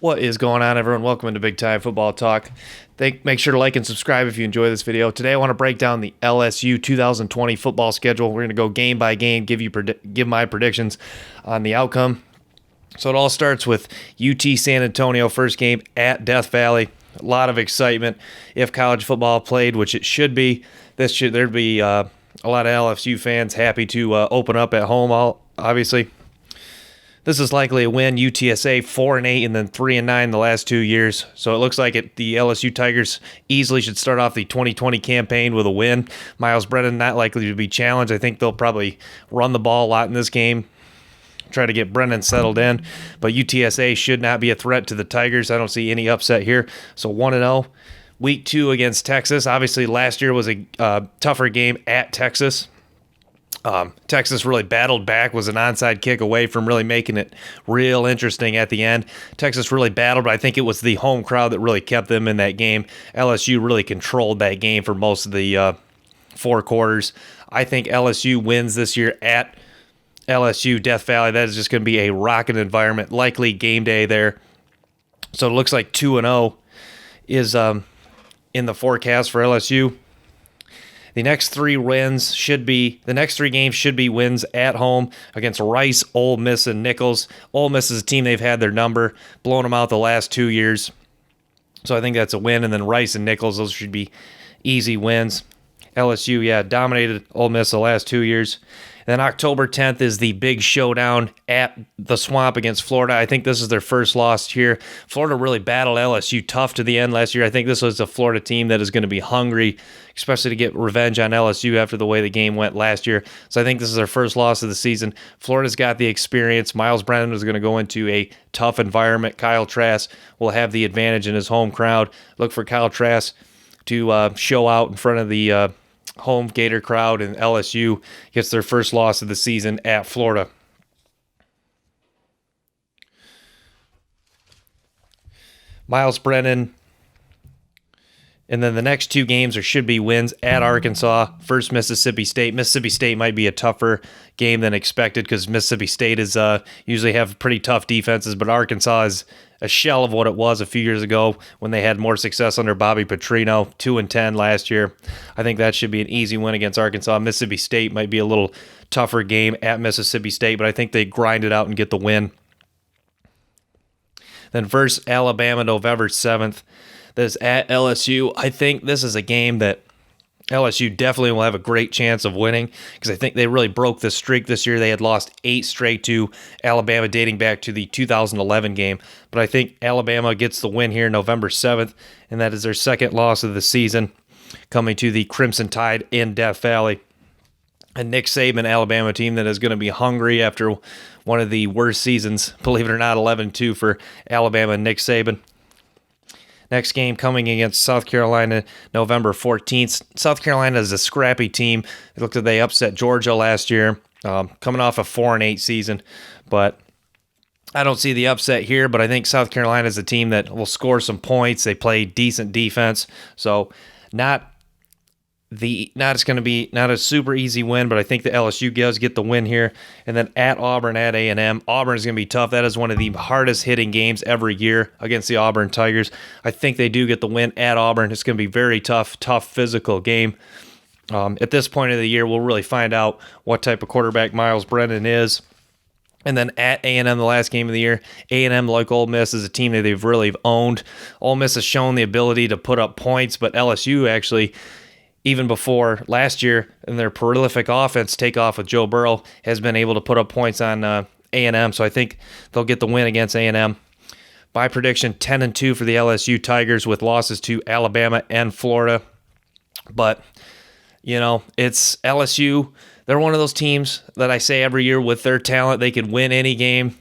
What is going on, everyone? Welcome into Big Time Football Talk. Make sure to like and subscribe if you enjoy this video. Today, I want to break down the LSU 2020 football schedule. We're going to go game by game, give my predictions on the outcome. So it all starts with UT San Antonio, first game at Death Valley. A lot of excitement. If college football played, which it should be, there'd be a lot of LSU fans happy to open up at home. Obviously. This is likely a win. UTSA 4-8 and then 3-9 the last 2 years. So it looks like the LSU Tigers easily should start off the 2020 campaign with a win. Miles Brennan not likely to be challenged. I think they'll probably run the ball a lot in this game, try to get Brennan settled in. But UTSA should not be a threat to the Tigers. I don't see any upset here. So 1-0. Week 2 against Texas. Obviously, last year was a tougher game at Texas. Texas really battled back, was an onside kick away from really making it real interesting at the end. Texas really battled, but I think it was the home crowd that really kept them in that game. LSU really controlled that game for most of the 4 quarters. I think LSU wins this year at LSU Death Valley. That is just going to be a rocking environment, likely game day there. So it looks like 2-0 is in the forecast for LSU. The next 3 games should be wins at home against Rice, Ole Miss, and Nicholls. Ole Miss is a team they've had their number, blown them out the last 2 years. So I think that's a win. And then Rice and Nicholls, those should be easy wins. LSU, dominated Ole Miss the last 2 years. And then October 10th is the big showdown at the Swamp against Florida. I think this is their first loss here. Florida really battled LSU tough to the end last year. I think this was a Florida team that is going to be hungry, especially to get revenge on LSU after the way the game went last year. So I think this is their first loss of the season. Florida's got the experience. Miles Brennan is going to go into a tough environment. Kyle Trask will have the advantage in his home crowd. Look for Kyle Trask to show out in front of the home Gator crowd, and LSU gets their first loss of the season at Florida. Miles Brennan. And then the next 2 games should be wins at Arkansas. First, Mississippi State. Mississippi State might be a tougher game than expected because Mississippi State is usually have pretty tough defenses, but Arkansas is a shell of what it was a few years ago when they had more success under Bobby Petrino, 2-10 last year. I think that should be an easy win against Arkansas. Mississippi State might be a little tougher game at Mississippi State, but I think they grind it out and get the win. Then versus Alabama, November 7th. This at LSU. I think this is a game that LSU definitely will have a great chance of winning because I think they really broke the streak this year. They had lost 8 straight to Alabama dating back to the 2011 game. But I think Alabama gets the win here November 7th, and that is their second loss of the season, coming to the Crimson Tide in Death Valley. A Nick Saban Alabama team that is going to be hungry after one of the worst seasons, believe it or not, 11-2 for Alabama and Nick Saban. Next game coming against South Carolina, November 14th. South Carolina is a scrappy team. It looked like they upset Georgia last year, coming off a 4-8 season. But I don't see the upset here, but I think South Carolina is a team that will score some points. They play decent defense. So it's going to be not a super easy win, but I think the LSU does get the win here. And then at Auburn, at A&M. Auburn is going to be tough. That is one of the hardest hitting games every year against the Auburn Tigers. I think they do get the win at Auburn. It's going to be very tough physical game. At this point of the year, we'll really find out what type of quarterback Miles Brennan is. And then at A&M, the last game of the year, A&M, like Ole Miss, is a team that they've really owned. Ole Miss has shown the ability to put up points, but LSU actually, even before last year, in their prolific offense takeoff with Joe Burrow, has been able to put up points on A&M. So I think they'll get the win against A&M. My prediction, 10-2 for the LSU Tigers with losses to Alabama and Florida. But, it's LSU. They're one of those teams that I say every year with their talent, they could win any game.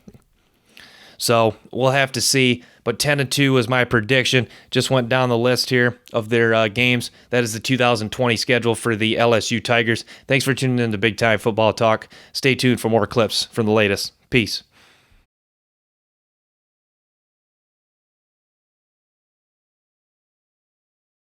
So we'll have to see. But 10-2 is my prediction. Just went down the list here of their games. That is the 2020 schedule for the LSU Tigers. Thanks for tuning in to Big Time Football Talk. Stay tuned for more clips from the latest. Peace.